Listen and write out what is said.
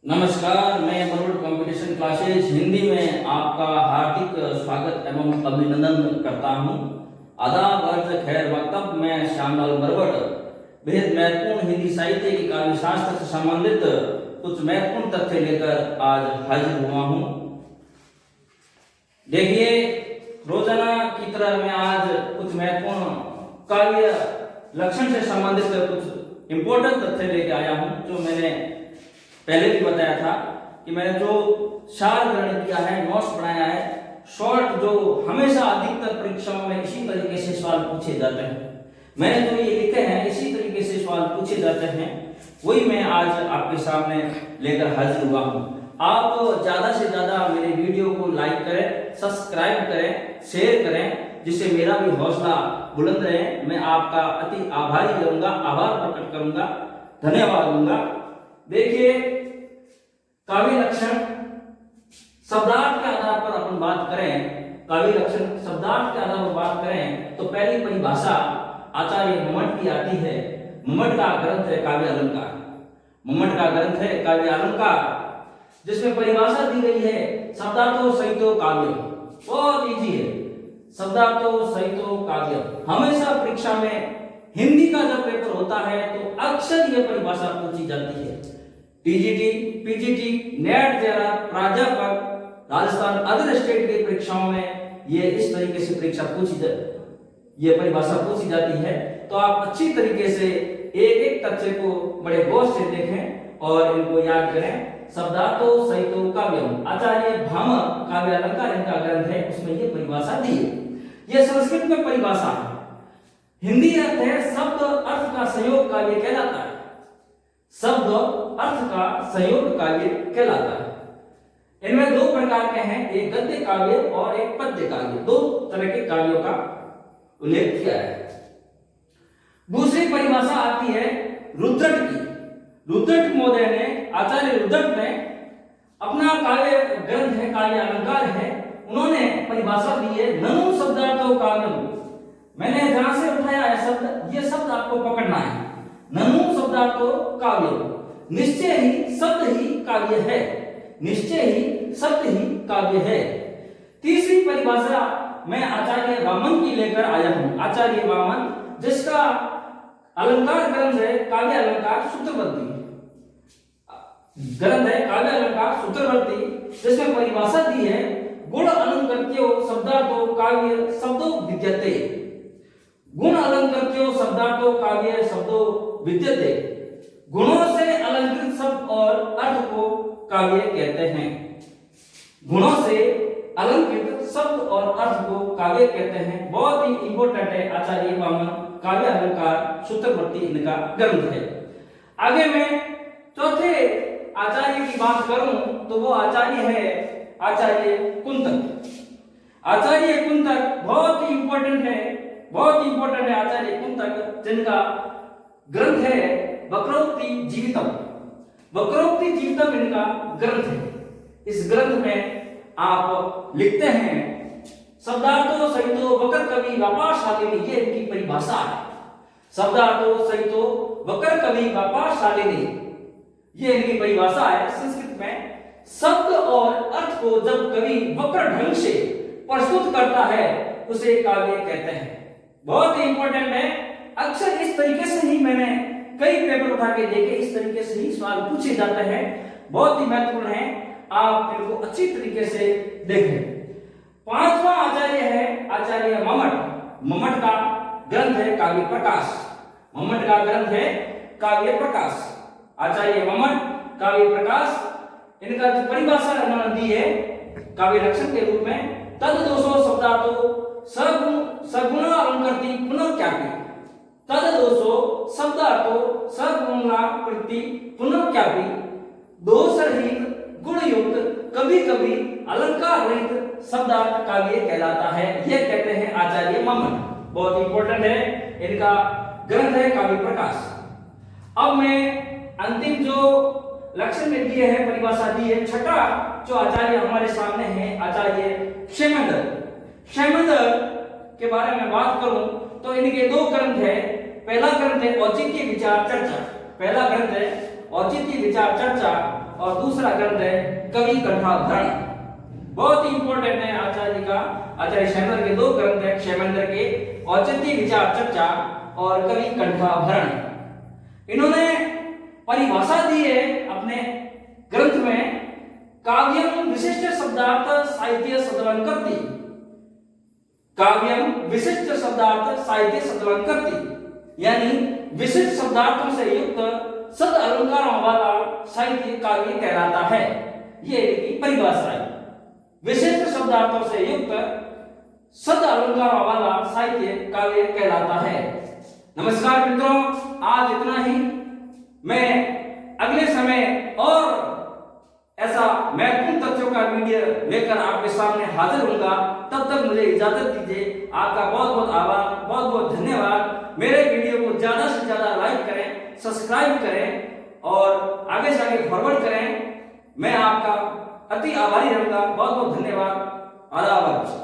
नमस्कार, मैं बरोड़ competition classes Hindi में आपका हार्दिक स्वागत एवं अभिनंदन करता हूं। आदाब, अर्ज, खैर वक्तव्य। मैं श्यामलाल बरवड़ बेहद महत्वपूर्ण हिंदी साहित्य की काव्य शास्त्र से संबंधित कुछ महत्वपूर्ण तथ्य लेकर आज हाजिर हुआ हूं। देखिए, रोजाना की तरह मैं आज कुछ महत्वपूर्ण काव्य लक्षण से संबंधित कुछ इंपॉर्टेंट तथ्य लेके आया हूं, जो मैंने पहले भी बताया था कि मैंने जो सार ग्रहण किया है, नोट्स बनाया है, शॉर्ट, जो हमेशा अधिकतर परीक्षाओं में इसी तरीके से सवाल पूछे जाते हैं। मैंने जो ये लिखे हैं इसी तरीके से सवाल पूछे जाते हैं, वही मैं आज आपके सामने लेकर हाजिर हुआ हूँ। आप ज्यादा से ज्यादा मेरे वीडियो को लाइक करें, सब्सक्राइब करें, शेयर करें, जिससे मेरा भी हौसला बुलंद रहे। मैं आपका अति आभारी रहूंगा, आभार प्रकट करूंगा, धन्यवाद दूंगा। देखिए, काव्य लक्षण शब्दार्थ के आधार पर अपन बात करें, काव्य लक्षण शब्दार्थ के आधार पर बात करें तो पहली परिभाषा आचार्य मम्मट की आती है। मम्मट का ग्रंथ है काव्य अलंकार। मम्मट का ग्रंथ है काव्य अलंकार, जिसमें परिभाषा दी गई है शब्दार्थो सहितो काव्य। बहुत इजी है, शब्दार्थो सहितो काव्य। हमेशा परीक्षा में हिंदी का जब पेपर होता है तो अक्सर यह परिभाषा पूछी जाती है। टीजीटी, पीजीटी, नेट जैसा प्राध्यापक, राजस्थान अदर स्टेट की परीक्षाओं में ये इस तरीके से परीक्षा ये परिभाषा पूछी जाती है। तो आप अच्छी तरीके से एक एक तथ्य को बड़े गौर से देखें और इनको याद करें। शब्दार्थो सहितो काव्यम, आचार्य भामह काव्य अलंकार इनका ग्रंथ है, उसमें ये परिभाषा दी है। ये संस्कृत में परिभाषा है, हिंदी अर्थ है शब्द अर्थ का संयोग काव्य कहलाता है। शब्द अर्थ का संयोग काव्य कहलाता है। इनमें दो प्रकार के हैं, एक गद्य काव्य और एक पद्य काव्य। दो तरह के काव्यों का उल्लेख किया है। दूसरी परिभाषा आती है रुद्रट की। रुद्रट महोदय ने, आचार्य रुद्रट ने अपना काव्य ग्रंथ है, काव्य अलंकार है, उन्होंने परिभाषा दी है ननु शब्दार्थो काव्यम। मैंने जहां से उठाया है शब्द, ये शब्द आपको पकड़ना है। ननु शब्दार्थो काव्य, निश्चय ही शब्द ही काव्य है, निश्चय ही शब्द ही काव्य है। तीसरी परिभाषा मैं आचार्य वामन की लेकर आया हूं। आचार्य वामन, जिसका अलंकार ग्रंथ है काव्य अलंकार सूत्रवृत्ति ग्रंथ है, काव्य अलंकार सूत्रवृत्ति, जिसमें परिभाषा दी है गुण अलंकृत्यो शब्दार्थो काव्य शब्दो विद्यते। गुण अलंकृत्यो शब्दार्थो काव्य शब्दो विद्यते। गुणों से अलंकृत शब्द और अर्थ को काव्य कहते हैं। गुणों से अलंकृत शब्द और अर्थ को काव्य कहते हैं। बहुत ही इंपॉर्टेंट है आचार्य वामन काव्य अलंकार सूत्रवृत्ति इनका ग्रंथ है। आगे मैं चौथे आचार्य की बात करूं तो वो आचार्य है आचार्य कुंतक। आचार्य कुंतक बहुत ही इंपॉर्टेंट है, बहुत इंपॉर्टेंट है आचार्य कुंतक, जिनका ग्रंथ है वक्रोक्ति जीवितम। वक्रोक्ति जीवितम इनका ग्रंथ है। इस ग्रंथ में आप लिखते हैं शब्दार्थो सहितो वक्र कवि व्यापारशालिनी, ये इनकी परिभाषा है। शब्दार्थो सहितो वक्र कवि व्यापारशालिनी, ये इनकी परिभाषा है। संस्कृत में शब्द और अर्थ को जब कवि वक्र ढंग से प्रस्तुत करता है उसे काव्य कहते हैं। बहुत ही इंपॉर्टेंट है। अक्सर इस तरीके से ही मैंने कई पेपर उठा के देखे, इस तरीके से ही सवाल पूछे जाते हैं। बहुत ही महत्वपूर्ण है, आप इनको अच्छी तरीके से देखें। पांचवा आचार्य है आचार्य मम्मट। मम्मट का ग्रंथ है काव्य प्रकाश। मम्मट का ग्रंथ है काव्य प्रकाश। आचार्य मम्मट काव्य प्रकाश, इनका जो परिभाषा इन्होंने दी है काव्य लक्षण के रूप में, तद दोषो शब्दार्थो सगुण अलंकृति पुनर्ख्यापि। तद दोषो शब्दार्थो सगुणाकृति पुनर्ख्यापि। दोष रहित गुण युक्त कभी कभी अलंकार रहित शब्दार्थ काव्य कहलाता है, यह कहते हैं आचार्य मम्मट। बहुत इंपॉर्टेंट है, इनका ग्रंथ है काव्य प्रकाश। अब मैं अंतिम जो लक्षण में दिए हैं, परिभाषा दी है, छठा जो आचार्य हमारे सामने है आचार्य क्षेमेंद्र। क्षेमेंद्र के बारे में बात करूं तो इनके दो ग्रंथ है। पहला ग्रंथ है औचित्य विचार चर्चा। पहला ग्रंथ है औचित्य विचार चर्चा और दूसरा ग्रंथ है कवि कंठाभरण। बहुत ही इंपॉर्टेंट है आचार्य जी का, आचार्य क्षेमेंद्र के दो ग्रंथ है, क्षेमेंद्र के औचित्य विचार चर्चा और कवि कंठाभरण। इन्होंने परिभाषा दी है अपने ग्रंथ में, काव्यम विशिष्ट शब्दार्थ साहित्य सदलंकृति, काव्यम विशिष्ट शब्दार्थ साहित्य सदलंकृति, यानी विशिष्ट शब्दार्थों से युक्त सद अलंकारों वाला साहित्य काव्य कहलाता है। ये इनकी परिभाषा है, विशिष्ट शब्दार्थों से युक्त सद अलंकारों वाला साहित्य काव्य कहलाता है। नमस्कार मित्रों, आज इतना ही। मैं अगले समय और ऐसा महत्वपूर्ण तथ्यों का वीडियो लेकर आपके सामने हाजिर होऊंगा। तब तक मुझे इजाजत दीजिए। आपका बहुत बहुत आभार, बहुत बहुत धन्यवाद। मेरे वीडियो को ज्यादा से ज्यादा लाइक करें, सब्सक्राइब करें और आगे से आगे फॉरवर्ड करें। मैं आपका अति आभारी रहूंगा। बहुत बहुत धन्यवाद। आदाब।